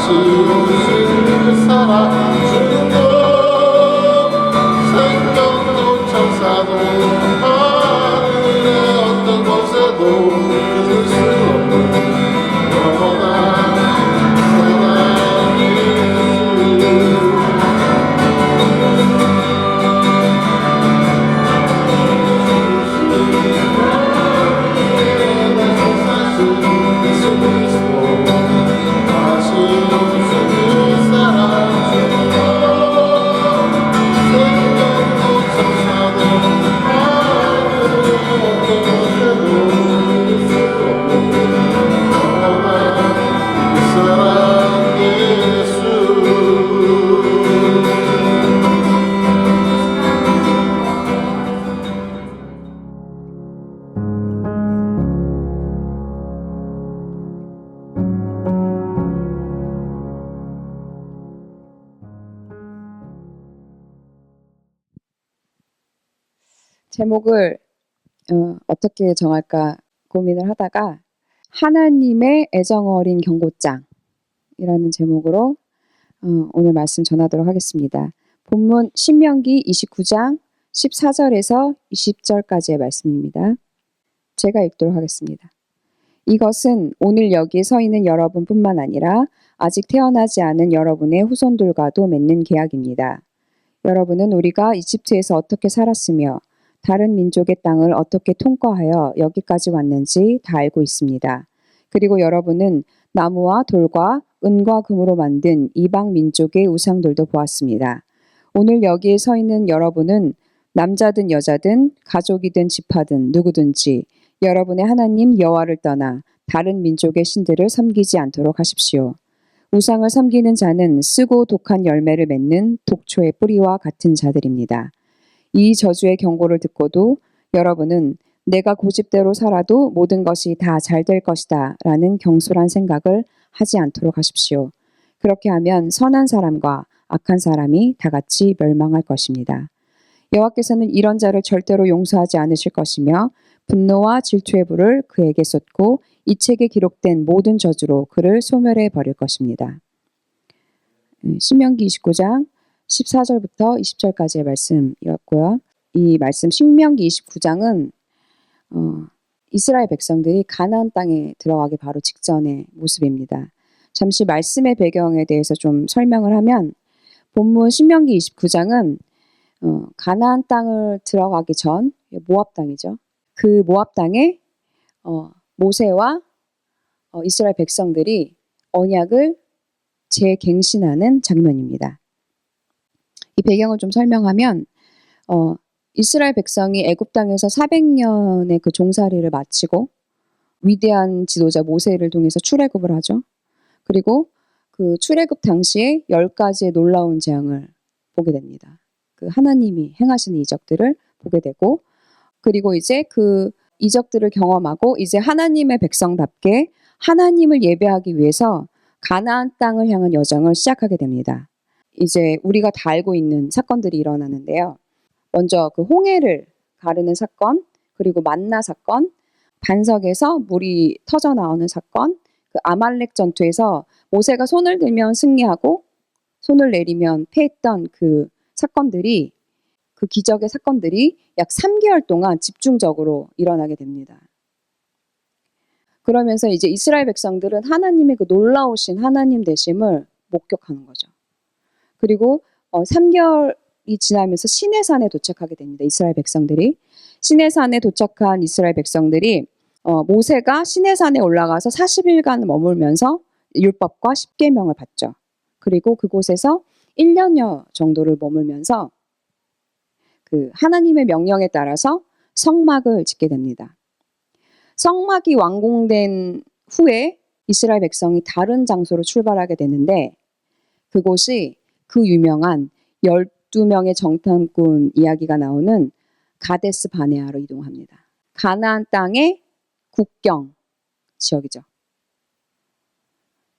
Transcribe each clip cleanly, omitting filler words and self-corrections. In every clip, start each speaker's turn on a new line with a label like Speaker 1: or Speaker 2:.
Speaker 1: 옷을 살아주는 것 생명도 천사도 하늘의 어떤 곳에도 끊을 수 없는 영원한 사랑의 예수 그리스도 다시 옷을 살아주는 것 생명도 천사도 하늘의 어떤 곳에도 끊을 수 없는 영원한 이 사랑 예수.
Speaker 2: 제목을 어떻게 정할까 고민을 하다가 하나님의 애정 어린 경고장이라는 제목으로 오늘 말씀 전하도록 하겠습니다. 본문 신명기 29장 14절에서 20절까지의 말씀입니다. 제가 읽도록 하겠습니다. 이것은 오늘 여기 서 있는 여러분뿐만 아니라 아직 태어나지 않은 여러분의 후손들과도 맺는 계약입니다. 여러분은 우리가 이집트에서 어떻게 살았으며 다른 민족의 땅을 어떻게 통과하여 여기까지 왔는지 다 알고 있습니다. 그리고 여러분은 나무와 돌과 은과 금으로 만든 이방 민족의 우상들도 보았습니다. 오늘 여기에 서 있는 여러분은 남자든 여자든 가족이든 지파든 누구든지 여러분의 하나님 여호와를 떠나 다른 민족의 신들을 섬기지 않도록 하십시오. 우상을 섬기는 자는 쓰고 독한 열매를 맺는 독초의 뿌리와 같은 자들입니다. 이 저주의 경고를 듣고도 여러분은 내가 고집대로 살아도 모든 것이 다 잘 될 것이다 라는 경솔한 생각을 하지 않도록 하십시오. 그렇게 하면 선한 사람과 악한 사람이 다 같이 멸망할 것입니다. 여호와께서는 이런 자를 절대로 용서하지 않으실 것이며 분노와 질투의 불을 그에게 쏟고 이 책에 기록된 모든 저주로 그를 소멸해 버릴 것입니다. 신명기 29장 14절부터 20절까지의 말씀이었고요. 이 말씀 신명기 29장은 이스라엘 백성들이 가나안 땅에 들어가기 바로 직전의 모습입니다. 잠시 말씀의 배경에 대해서 좀 설명을 하면 본문 신명기 29장은 가나안 땅을 들어가기 전 모압 땅이죠. 그 모압 땅에 모세와 이스라엘 백성들이 언약을 재갱신하는 장면입니다. 이 배경을 좀 설명하면 이스라엘 백성이 애굽 땅에서 400년의 그 종살이를 마치고 위대한 지도자 모세를 통해서 출애굽을 하죠. 그리고 그 출애굽 당시에 10가지의 놀라운 재앙을 보게 됩니다. 그 하나님이 행하시는 이적들을 보게 되고 그리고 이제 그 이적들을 경험하고 이제 하나님의 백성답게 하나님을 예배하기 위해서 가나안 땅을 향한 여정을 시작하게 됩니다. 이제 우리가 다 알고 있는 사건들이 일어나는데요. 먼저 그 홍해를 가르는 사건, 그리고 만나 사건, 반석에서 물이 터져 나오는 사건, 그 아말렉 전투에서 모세가 손을 들면 승리하고 손을 내리면 패했던 그 사건들이 그 기적의 사건들이 약 3개월 동안 집중적으로 일어나게 됩니다. 그러면서 이제 이스라엘 백성들은 하나님의 그 놀라우신 하나님 되심을 목격하는 거죠. 그리고 3개월이 지나면서 시내산에 도착하게 됩니다. 이스라엘 백성들이. 시내산에 도착한 이스라엘 백성들이 모세가 시내산에 올라가서 40일간 머물면서 율법과 십계명을 받죠. 그리고 그곳에서 1년여 정도를 머물면서 그 하나님의 명령에 따라서 성막을 짓게 됩니다. 성막이 완공된 후에 이스라엘 백성이 다른 장소로 출발하게 되는데 그곳이 그 유명한 12명의 정탐꾼 이야기가 나오는 가데스 바네아로 이동합니다. 가나안 땅의 국경 지역이죠.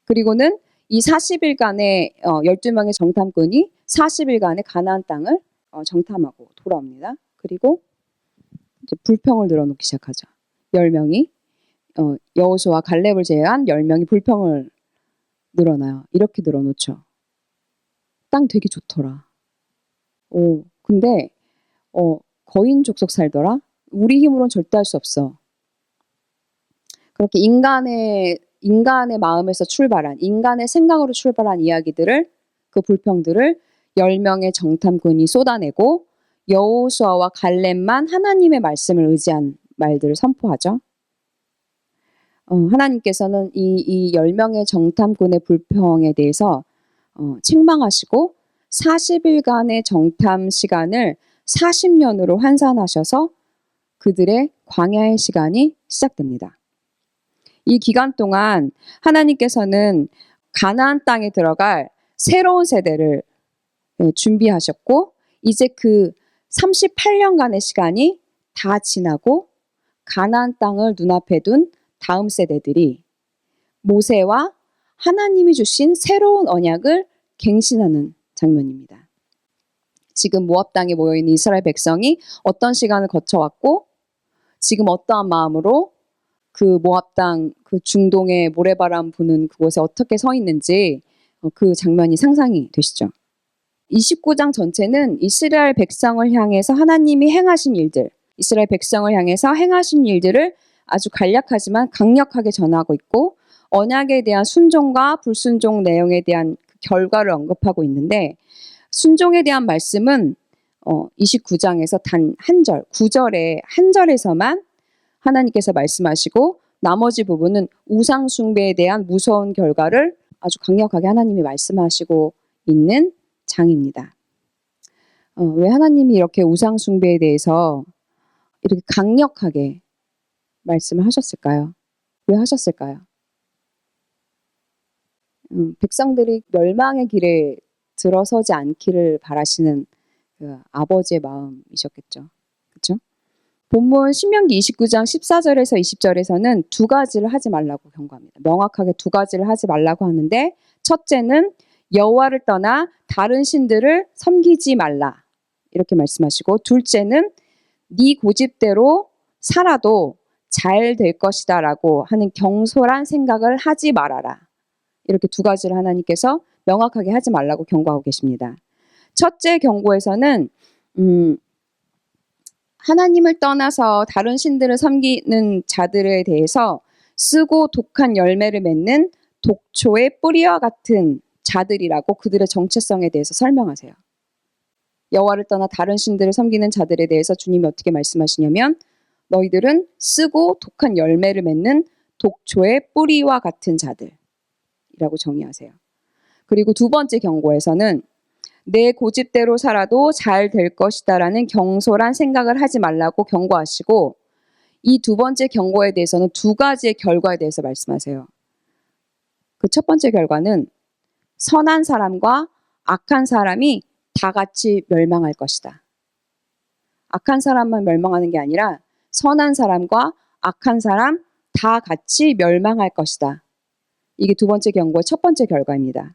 Speaker 2: 그리고는 이 40일간의 12명의 정탐꾼이 40일간의 가나안 땅을 정탐하고 돌아옵니다. 그리고 이제 불평을 늘어놓기 시작하죠. 10명이 여호수아 갈렙을 제외한 10명이 불평을 늘어나요. 이렇게 늘어놓죠. 땅 되게 좋더라. 근데 거인 족속 살더라? 우리 힘으로는 절대 할 수 없어. 그렇게 인간의 마음에서 출발한, 인간의 생각으로 출발한 이야기들을, 그 불평들을 10명의 정탐꾼이 쏟아내고 여호수아와 갈렙만 하나님의 말씀을 의지한 말들을 선포하죠. 하나님께서는 이 10명의 정탐꾼의 불평에 대해서 책망하시고 40일간의 정탐 시간을 40년으로 환산하셔서 그들의 광야의 시간이 시작됩니다. 이 기간 동안 하나님께서는 가나안 땅에 들어갈 새로운 세대를 준비하셨고 이제 그 38년간의 시간이 다 지나고 가나안 땅을 눈앞에 둔 다음 세대들이 모세와 하나님이 주신 새로운 언약을 갱신하는 장면입니다. 지금 모압 땅에 모여있는 이스라엘 백성이 어떤 시간을 거쳐왔고 지금 어떠한 마음으로 그 모압 땅, 그 중동의 모래바람 부는 그곳에 어떻게 서 있는지 그 장면이 상상이 되시죠. 29장 전체는 이스라엘 백성을 향해서 하나님이 행하신 일들, 이스라엘 백성을 향해서 행하신 일들을 아주 간략하지만 강력하게 전하고 있고 언약에 대한 순종과 불순종 내용에 대한 결과를 언급하고 있는데 순종에 대한 말씀은 29장에서 단 한 절, 9절에 한 절에서만 하나님께서 말씀하시고 나머지 부분은 우상 숭배에 대한 무서운 결과를 아주 강력하게 하나님이 말씀하시고 있는 장입니다. 왜 하나님이 이렇게 우상 숭배에 대해서 이렇게 강력하게 말씀을 하셨을까요? 왜 하셨을까요? 백성들이 멸망의 길에 들어서지 않기를 바라시는 그 아버지의 마음이셨겠죠. 그렇죠? 본문 신명기 29장 14절에서 20절에서는 두 가지를 하지 말라고 경고합니다. 명확하게 두 가지를 하지 말라고 하는데 첫째는 여호와를 떠나 다른 신들을 섬기지 말라 이렇게 말씀하시고 둘째는 네 고집대로 살아도 잘 될 것이다 라고 하는 경솔한 생각을 하지 말아라. 이렇게 두 가지를 하나님께서 명확하게 하지 말라고 경고하고 계십니다. 첫째 경고에서는 하나님을 떠나서 다른 신들을 섬기는 자들에 대해서 쓰고 독한 열매를 맺는 독초의 뿌리와 같은 자들이라고 그들의 정체성에 대해서 설명하세요. 여호와를 떠나 다른 신들을 섬기는 자들에 대해서 주님이 어떻게 말씀하시냐면 너희들은 쓰고 독한 열매를 맺는 독초의 뿌리와 같은 자들이라고 정의하세요. 그리고 두 번째 경고에서는 내 고집대로 살아도 잘 될 것이다라는 경솔한 생각을 하지 말라고 경고하시고 이 두 번째 경고에 대해서는 두 가지의 결과에 대해서 말씀하세요. 그 첫 번째 결과는 선한 사람과 악한 사람이 다 같이 멸망할 것이다. 악한 사람만 멸망하는 게 아니라 선한 사람과 악한 사람 다 같이 멸망할 것이다. 이게 두 번째 경고의 첫 번째 결과입니다.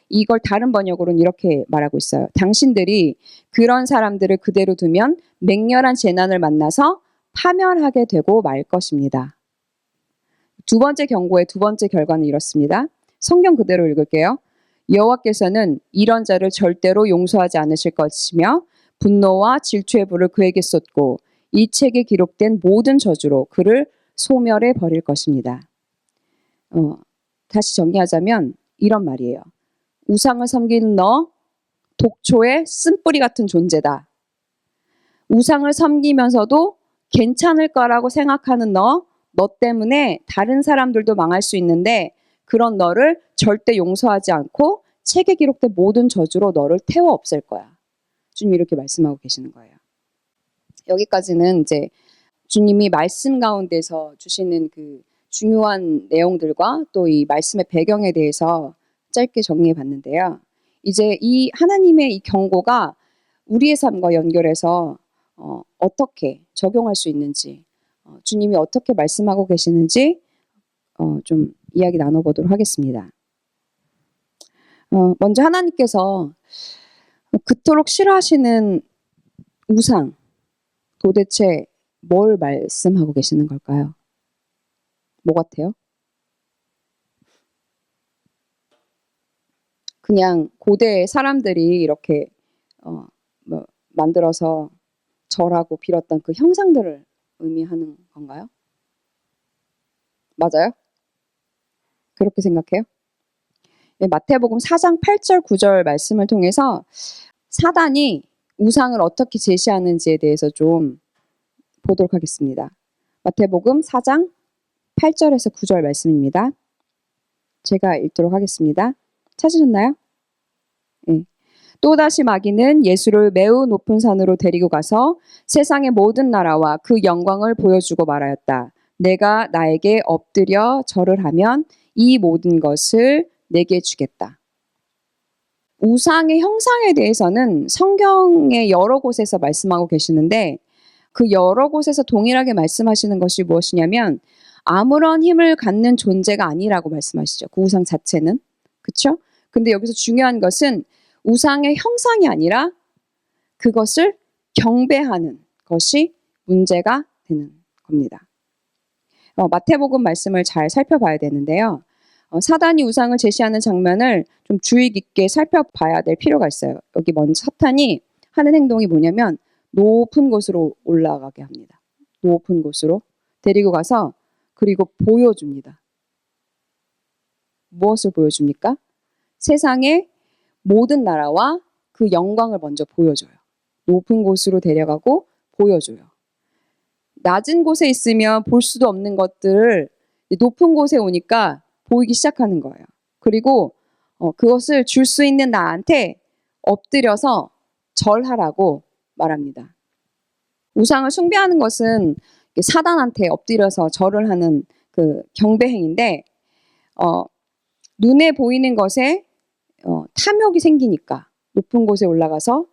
Speaker 2: 이걸 다른 번역으로는 이렇게 말하고 있어요. 당신들이 그런 사람들을 그대로 두면 맹렬한 재난을 만나서 파멸하게 되고 말 것입니다. 두 번째 경고의 두 번째 결과는 이렇습니다. 성경 그대로 읽을게요. 여호와께서는 이런 자를 절대로 용서하지 않으실 것이며 분노와 질투의 불을 그에게 쏟고 이 책에 기록된 모든 저주로 그를 소멸해 버릴 것입니다. 다시 정리하자면 이런 말이에요. 우상을 섬기는 너, 독초의 쓴뿌리 같은 존재다. 우상을 섬기면서도 괜찮을 거라고 생각하는 너 때문에 다른 사람들도 망할 수 있는데 그런 너를 절대 용서하지 않고 책에 기록된 모든 저주로 너를 태워 없앨 거야. 주님이 이렇게 말씀하고 계시는 거예요. 여기까지는 이제 주님이 말씀 가운데서 주시는 그 중요한 내용들과 또 이 말씀의 배경에 대해서 짧게 정리해 봤는데요. 이제 이 하나님의 이 경고가 우리의 삶과 연결해서 어떻게 적용할 수 있는지, 주님이 어떻게 말씀하고 계시는지 좀 이야기 나눠보도록 하겠습니다. 먼저 하나님께서 그토록 싫어하시는 우상, 도대체 뭘 말씀하고 계시는 걸까요? 뭐 같아요? 그냥 고대 사람들이 이렇게 만들어서 절하고 빌었던 그 형상들을 의미하는 건가요? 맞아요? 그렇게 생각해요? 네, 마태복음 4장 8절 9절 말씀을 통해서 사단이 우상을 어떻게 제시하는지에 대해서 좀 보도록 하겠습니다. 마태복음 4장 8절에서 9절 말씀입니다. 제가 읽도록 하겠습니다. 찾으셨나요? 네. 또다시 마귀는 예수를 매우 높은 산으로 데리고 가서 세상의 모든 나라와 그 영광을 보여주고 말하였다. 내가 나에게 엎드려 절을 하면 이 모든 것을 내게 주겠다. 우상의 형상에 대해서는 성경의 여러 곳에서 말씀하고 계시는데 그 여러 곳에서 동일하게 말씀하시는 것이 무엇이냐면 아무런 힘을 갖는 존재가 아니라고 말씀하시죠. 그 우상 자체는. 그렇죠? 근데 여기서 중요한 것은 우상의 형상이 아니라 그것을 경배하는 것이 문제가 되는 겁니다. 마태복음 말씀을 잘 살펴봐야 되는데요. 사단이 우상을 제시하는 장면을 좀 주의 깊게 살펴봐야 될 필요가 있어요. 여기 먼저 사탄이 하는 행동이 뭐냐면 높은 곳으로 올라가게 합니다. 높은 곳으로 데리고 가서 그리고 보여줍니다. 무엇을 보여줍니까? 세상의 모든 나라와 그 영광을 먼저 보여줘요. 높은 곳으로 데려가고 보여줘요. 낮은 곳에 있으면 볼 수도 없는 것들을 높은 곳에 오니까 보이기 시작하는 거예요. 그리고 그것을 줄 수 있는 나한테 엎드려서 절하라고 말합니다. 우상을 숭배하는 것은 사단한테 엎드려서 절을 하는 그 경배 행위인데 눈에 보이는 것에 탐욕이 생기니까 높은 곳에 올라가서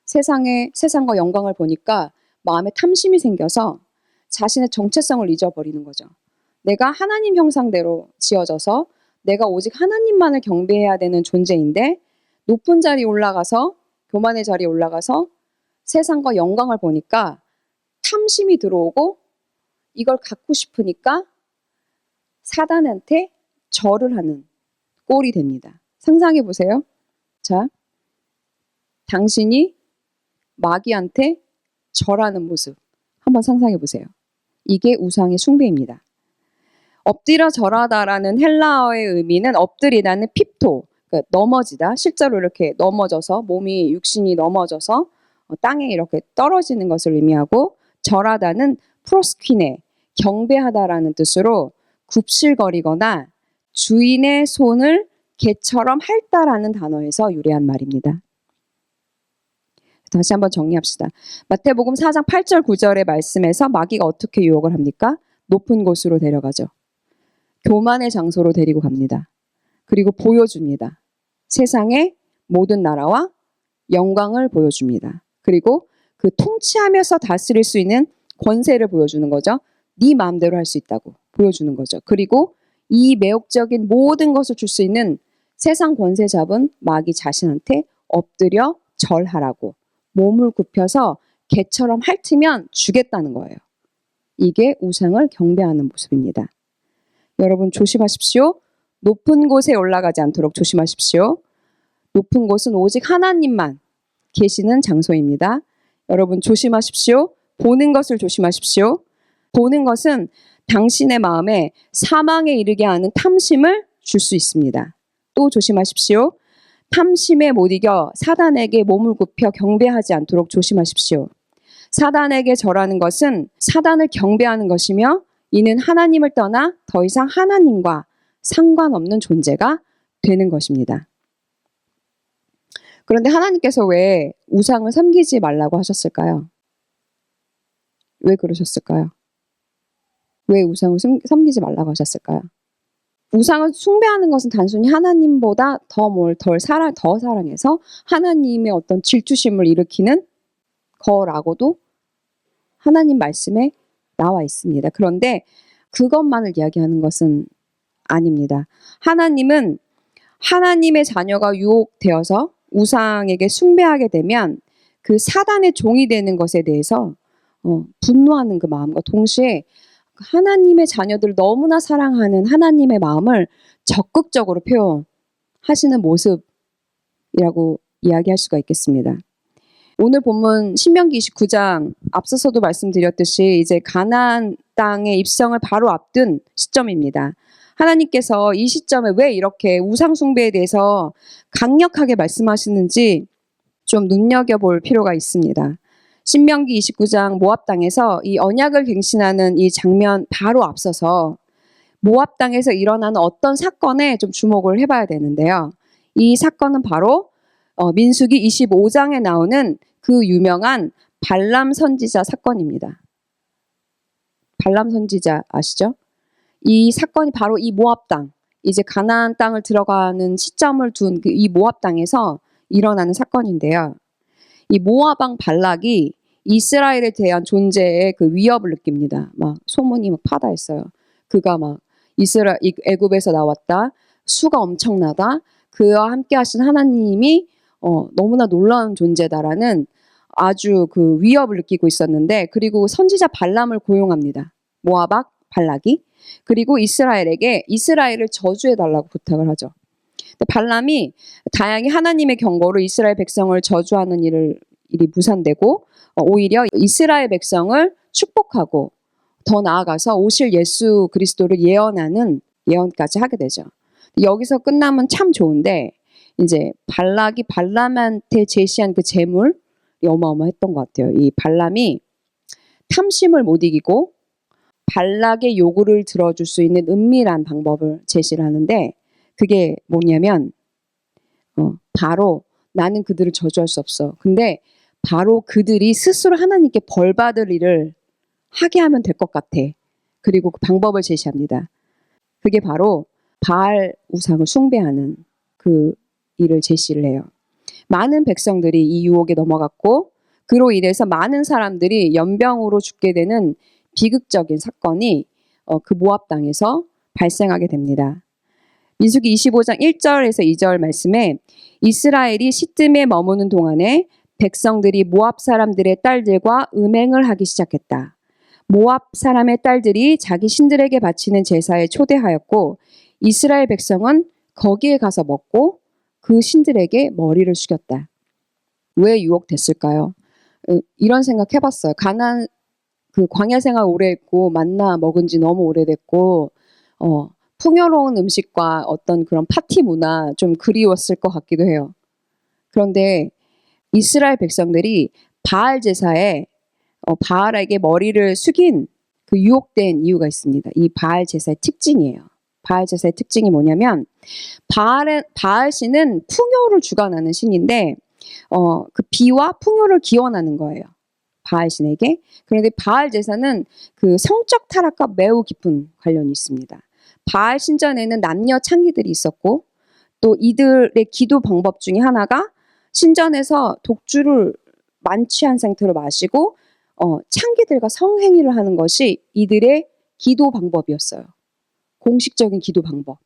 Speaker 2: 세상과 영광을 보니까 마음에 탐심이 생겨서 자신의 정체성을 잊어버리는 거죠. 내가 하나님 형상대로 지어져서 내가 오직 하나님만을 경배해야 되는 존재인데 높은 자리에 올라가서 교만의 자리에 올라가서 세상과 영광을 보니까 탐심이 들어오고 이걸 갖고 싶으니까 사단한테 절을 하는 꼴이 됩니다. 상상해 보세요. 자, 당신이 마귀한테 절하는 모습 한번 상상해 보세요. 이게 우상의 숭배입니다. 엎드려 절하다라는 헬라어의 의미는 엎드리다는 핍토, 그러니까 넘어지다. 실제로 이렇게 넘어져서 몸이 육신이 넘어져서 땅에 이렇게 떨어지는 것을 의미하고 절하다는 프로스퀴네, 경배하다라는 뜻으로 굽실거리거나 주인의 손을 개처럼 핥다라는 단어에서 유래한 말입니다. 다시 한번 정리합시다. 마태복음 4장 8절 9절의 말씀에서 마귀가 어떻게 유혹을 합니까? 높은 곳으로 데려가죠. 교만의 장소로 데리고 갑니다. 그리고 보여줍니다. 세상의 모든 나라와 영광을 보여줍니다. 그리고 그 통치하면서 다스릴 수 있는 권세를 보여주는 거죠. 네 마음대로 할 수 있다고 보여주는 거죠. 그리고 이 매혹적인 모든 것을 줄 수 있는 세상 권세 잡은 마귀 자신한테 엎드려 절하라고 몸을 굽혀서 개처럼 핥으면 주겠다는 거예요. 이게 우상을 경배하는 모습입니다. 여러분 조심하십시오. 높은 곳에 올라가지 않도록 조심하십시오. 높은 곳은 오직 하나님만 계시는 장소입니다. 여러분 조심하십시오. 보는 것을 조심하십시오. 보는 것은 당신의 마음에 사망에 이르게 하는 탐심을 줄 수 있습니다. 또 조심하십시오. 탐심에 못 이겨 사단에게 몸을 굽혀 경배하지 않도록 조심하십시오. 사단에게 절하는 것은 사단을 경배하는 것이며 이는 하나님을 떠나 더 이상 하나님과 상관없는 존재가 되는 것입니다. 그런데 하나님께서 왜 우상을 섬기지 말라고 하셨을까요? 왜 그러셨을까요? 왜 우상을 섬기지 말라고 하셨을까요? 우상을 숭배하는 것은 단순히 하나님보다 더 사랑해서 하나님의 어떤 질투심을 일으키는 거라고도 하나님 말씀에 나와 있습니다. 그런데 그것만을 이야기하는 것은 아닙니다. 하나님은 하나님의 자녀가 유혹되어서 우상에게 숭배하게 되면 그 사단의 종이 되는 것에 대해서 분노하는 그 마음과 동시에 하나님의 자녀들을 너무나 사랑하는 하나님의 마음을 적극적으로 표현하시는 모습 이라고 이야기할 수가 있겠습니다. 오늘 본문 신명기 29장 앞서서도 말씀드렸듯이 이제 가나안 땅의 입성을 바로 앞둔 시점입니다. 하나님께서 이 시점에 왜 이렇게 우상 숭배에 대해서 강력하게 말씀하시는지 좀 눈여겨볼 필요가 있습니다. 신명기 29장 모압 땅에서 이 언약을 갱신하는 이 장면 바로 앞서서 모압 땅에서 일어나는 어떤 사건에 좀 주목을 해봐야 되는데요. 이 사건은 바로 민수기 25장에 나오는 그 유명한 발람 선지자 사건입니다. 발람 선지자 아시죠? 이 사건이 바로 이 모압 땅, 이제 가나안 땅을 들어가는 시점을 둔 이 모압 땅에서 일어나는 사건인데요. 이 모압 왕 발락이 이스라엘에 대한 존재의 그 위협을 느낍니다. 막 소문이 막 파다했어요. 그가 막 애굽에서 나왔다. 수가 엄청나다. 그와 함께 하신 하나님이 너무나 놀라운 존재다라는 아주 그 위협을 느끼고 있었는데, 그리고 선지자 발람을 고용합니다. 모압 왕 발락이. 그리고 이스라엘에게 이스라엘을 저주해달라고 부탁을 하죠. 발람이 다양히 하나님의 경고로 이스라엘 백성을 저주하는 일이 무산되고 오히려 이스라엘 백성을 축복하고 더 나아가서 오실 예수 그리스도를 예언하는 예언까지 하게 되죠. 여기서 끝나면 참 좋은데 이제 발락이 발람한테 제시한 그 재물이 어마어마했던 것 같아요. 이 발람이 탐심을 못 이기고 발락의 요구를 들어줄 수 있는 은밀한 방법을 제시를 하는데, 그게 뭐냐면 바로 나는 그들을 저주할 수 없어. 근데 바로 그들이 스스로 하나님께 벌 받을 일을 하게 하면 될 것 같아. 그리고 그 방법을 제시합니다. 그게 바로 바알 우상을 숭배하는 그 일을 제시를 해요. 많은 백성들이 이 유혹에 넘어갔고 그로 인해서 많은 사람들이 연병으로 죽게 되는 비극적인 사건이 그 모압 땅에서 발생하게 됩니다. 민수기 25장 1절에서 2절 말씀에 이스라엘이 시뜸에 머무는 동안에 백성들이 모압 사람들의 딸들과 음행을 하기 시작했다. 모압 사람의 딸들이 자기 신들에게 바치는 제사에 초대하였고 이스라엘 백성은 거기에 가서 먹고 그 신들에게 머리를 숙였다. 왜 유혹됐을까요? 이런 생각 해봤어요. 가나안 그 광야 생활 오래 했고 만나 먹은 지 너무 오래됐고 풍요로운 음식과 어떤 그런 파티 문화 좀 그리웠을 것 같기도 해요. 그런데 이스라엘 백성들이 바알 제사에 바알에게 머리를 숙인 그 유혹된 이유가 있습니다. 이 바알 제사의 특징이에요. 바알 제사의 특징이 뭐냐면 바알 신은 풍요를 주관하는 신인데 그 비와 풍요를 기원하는 거예요. 바알 신에게. 그런데 바알 제사는 그 성적 타락과 매우 깊은 관련이 있습니다. 바알 신전에는 남녀 창기들이 있었고 또 이들의 기도 방법 중에 하나가 신전에서 독주를 만취한 상태로 마시고 창기들과 성행위를 하는 것이 이들의 기도 방법이었어요. 공식적인 기도 방법.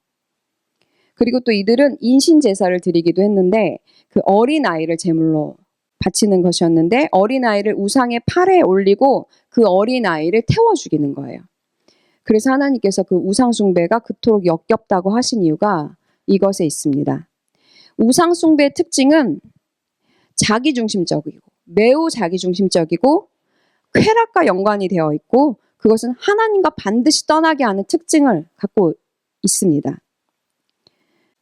Speaker 2: 그리고 또 이들은 인신 제사를 드리기도 했는데 그 어린 아이를 제물로 바치는 것이었는데 어린 아이를 우상의 팔에 올리고 그 어린 아이를 태워 죽이는 거예요. 그래서 하나님께서 그 우상 숭배가 그토록 역겹다고 하신 이유가 이것에 있습니다. 우상 숭배의 특징은 자기중심적이고 매우 자기중심적이고 쾌락과 연관이 되어 있고 그것은 하나님과 반드시 떠나게 하는 특징을 갖고 있습니다.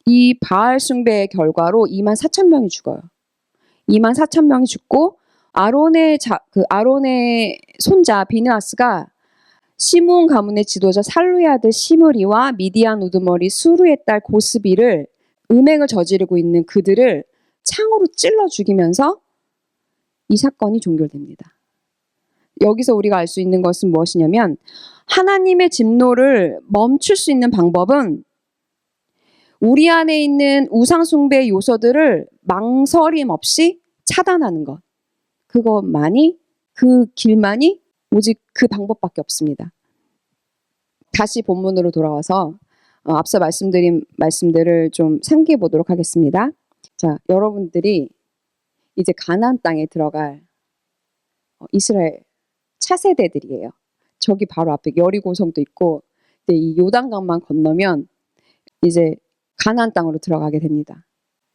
Speaker 2: 이 바알 숭배의 결과로 24,000명이 죽어요. 24,000명이 죽고 아론의 손자 비느하스가 시므온 가문의 지도자 살루의 아들 시므리와 미디안 우두머리 수루의 딸 고스비를 음행을 저지르고 있는 그들을 창으로 찔러 죽이면서 이 사건이 종결됩니다. 여기서 우리가 알 수 있는 것은 무엇이냐면 하나님의 진노를 멈출 수 있는 방법은 우리 안에 있는 우상 숭배의 요소들을 망설임 없이 차단하는 것. 그것만이 그 길만이 오직 그 방법밖에 없습니다. 다시 본문으로 돌아와서 앞서 말씀드린 말씀들을 좀 상기해 보도록 하겠습니다. 자, 여러분들이 이제 가나안 땅에 들어갈 이스라엘 차세대들이에요. 저기 바로 앞에 여리고성도 있고 이 요단강만 건너면 이제 가나안 땅으로 들어가게 됩니다.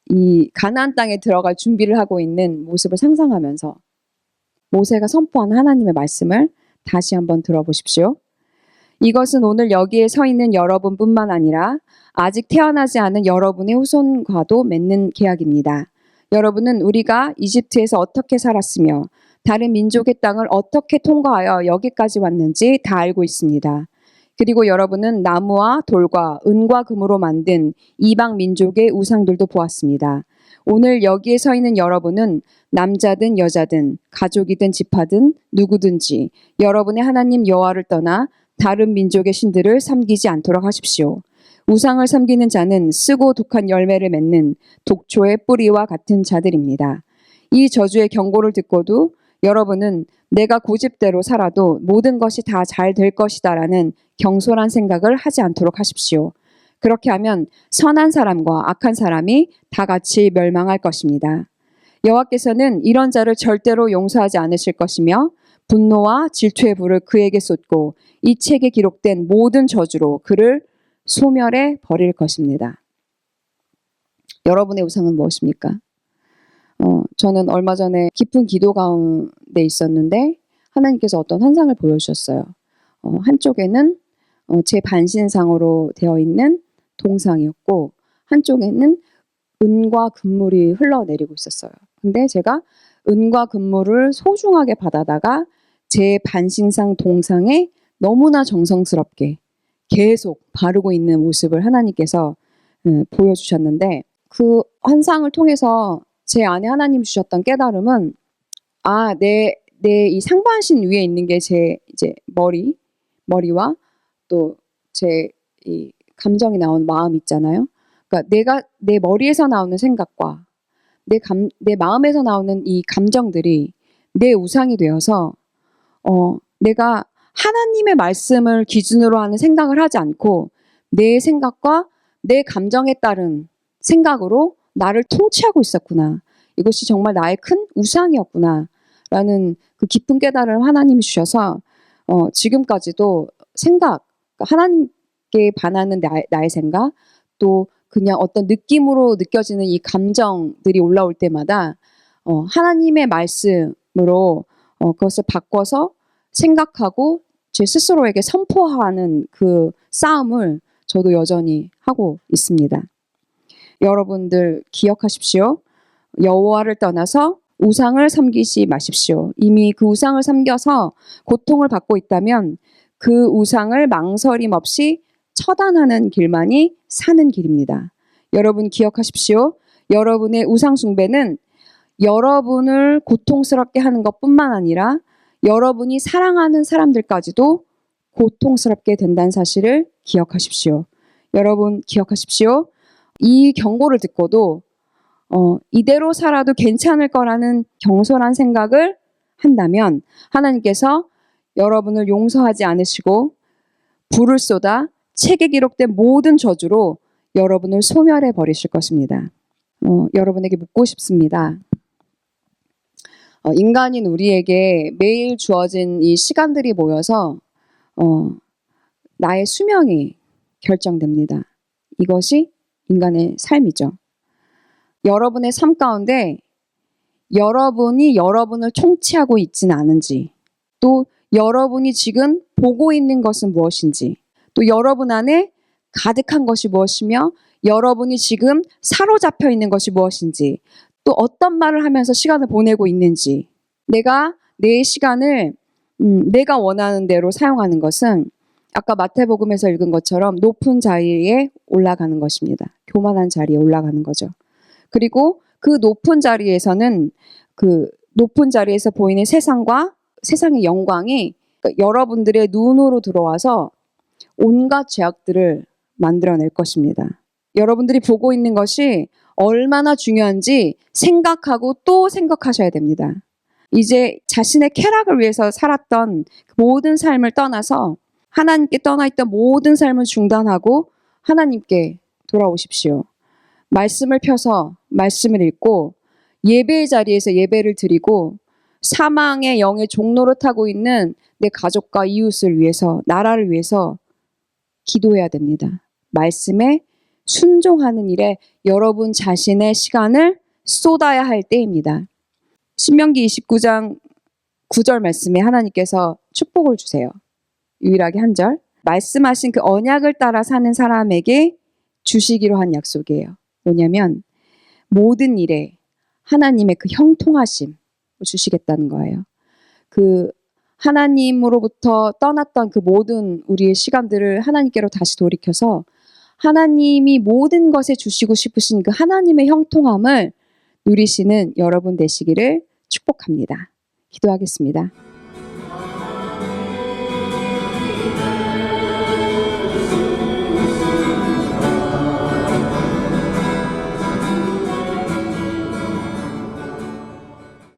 Speaker 2: 이 가나안 땅에 들어갈 준비를 하고 있는 모습을 상상하면서 모세가 선포한 하나님의 말씀을 다시 한번 들어보십시오. 이것은 오늘 여기에 서 있는 여러분뿐만 아니라 아직 태어나지 않은 여러분의 후손과도 맺는 계약입니다. 여러분은 우리가 이집트에서 어떻게 살았으며 다른 민족의 땅을 어떻게 통과하여 여기까지 왔는지 다 알고 있습니다. 그리고 여러분은 나무와 돌과 은과 금으로 만든 이방 민족의 우상들도 보았습니다. 오늘 여기에 서 있는 여러분은 남자든 여자든 가족이든 지파든 누구든지 여러분의 하나님 여호와를 떠나 다른 민족의 신들을 섬기지 않도록 하십시오. 우상을 섬기는 자는 쓰고 독한 열매를 맺는 독초의 뿌리와 같은 자들입니다. 이 저주의 경고를 듣고도 여러분은 내가 고집대로 살아도 모든 것이 다 잘 될 것이다라는 경솔한 생각을 하지 않도록 하십시오. 그렇게 하면 선한 사람과 악한 사람이 다 같이 멸망할 것입니다. 여호와께서는 이런 자를 절대로 용서하지 않으실 것이며 분노와 질투의 불을 그에게 쏟고 이 책에 기록된 모든 저주로 그를 소멸해 버릴 것입니다. 여러분의 우상은 무엇입니까? 저는 얼마 전에 깊은 기도 가운데 있었는데 하나님께서 어떤 환상을 보여주셨어요. 한쪽에는 제 반신상으로 되어 있는 동상이었고 한쪽에는 은과 금물이 흘러내리고 있었어요. 근데 제가 은과 금물을 소중하게 받아다가 제 반신상 동상에 너무나 정성스럽게 계속 바르고 있는 모습을 하나님께서 보여주셨는데 그 환상을 통해서 제 안에 하나님 주셨던 깨달음은 내 이 상반신 위에 있는 게 제 이제 머리와 또 제 이 감정이 나온 마음 있잖아요. 그러니까 내가 내 머리에서 나오는 생각과 내 마음에서 나오는 이 감정들이 내 우상이 되어서 내가 하나님의 말씀을 기준으로 하는 생각을 하지 않고 내 생각과 내 감정에 따른 생각으로 나를 통치하고 있었구나. 이것이 정말 나의 큰 우상이었구나. 라는 그 깊은 깨달음을 하나님이 주셔서 지금까지도 생각, 하나님께 반하는 나의 생각, 또 그냥 어떤 느낌으로 느껴지는 이 감정들이 올라올 때마다 하나님의 말씀으로 그것을 바꿔서 생각하고 제 스스로에게 선포하는 그 싸움을 저도 여전히 하고 있습니다. 여러분들 기억하십시오. 여호와를 떠나서 우상을 섬기지 마십시오. 이미 그 우상을 섬겨서 고통을 받고 있다면 그 우상을 망설임 없이 처단하는 길만이 사는 길입니다. 여러분 기억하십시오. 여러분의 우상 숭배는 여러분을 고통스럽게 하는 것뿐만 아니라 여러분이 사랑하는 사람들까지도 고통스럽게 된다는 사실을 기억하십시오. 여러분 기억하십시오. 이 경고를 듣고도 이대로 살아도 괜찮을 거라는 경솔한 생각을 한다면 하나님께서 여러분을 용서하지 않으시고 불을 쏟아 책에 기록된 모든 저주로 여러분을 소멸해 버리실 것입니다. 여러분에게 묻고 싶습니다. 인간인 우리에게 매일 주어진 이 시간들이 모여서 나의 수명이 결정됩니다. 이것이 인간의 삶이죠. 여러분의 삶 가운데 여러분이 여러분을 통치하고 있지는 않은지, 또 여러분이 지금 보고 있는 것은 무엇인지, 또 여러분 안에 가득한 것이 무엇이며 여러분이 지금 사로잡혀 있는 것이 무엇인지, 또 어떤 말을 하면서 시간을 보내고 있는지, 내가 내 시간을 내가 원하는 대로 사용하는 것은 아까 마태복음에서 읽은 것처럼 높은 자리에 올라가는 것입니다. 교만한 자리에 올라가는 거죠. 그리고 그 높은 자리에서는 그 높은 자리에서 보이는 세상과 세상의 영광이 여러분들의 눈으로 들어와서 온갖 죄악들을 만들어낼 것입니다. 여러분들이 보고 있는 것이 얼마나 중요한지 생각하고 또 생각하셔야 됩니다. 이제 자신의 쾌락을 위해서 살았던 모든 삶을 떠나서 하나님께 떠나있던 모든 삶을 중단하고 하나님께 돌아오십시오. 말씀을 펴서 말씀을 읽고 예배의 자리에서 예배를 드리고 사망의 영의 종로를 타고 있는 내 가족과 이웃을 위해서 나라를 위해서 기도해야 됩니다. 말씀에 순종하는 일에 여러분 자신의 시간을 쏟아야 할 때입니다. 신명기 29장 9절 말씀에 하나님께서 축복을 주세요. 유일하게 한 절. 말씀하신 그 언약을 따라 사는 사람에게 주시기로 한 약속이에요. 뭐냐면 모든 일에 하나님의 그 형통하심을 주시겠다는 거예요. 그 하나님으로부터 떠났던 그 모든 우리의 시간들을 하나님께로 다시 돌이켜서 하나님이 모든 것에 주시고 싶으신 그 하나님의 형통함을 누리시는 여러분 되시기를 축복합니다. 기도하겠습니다.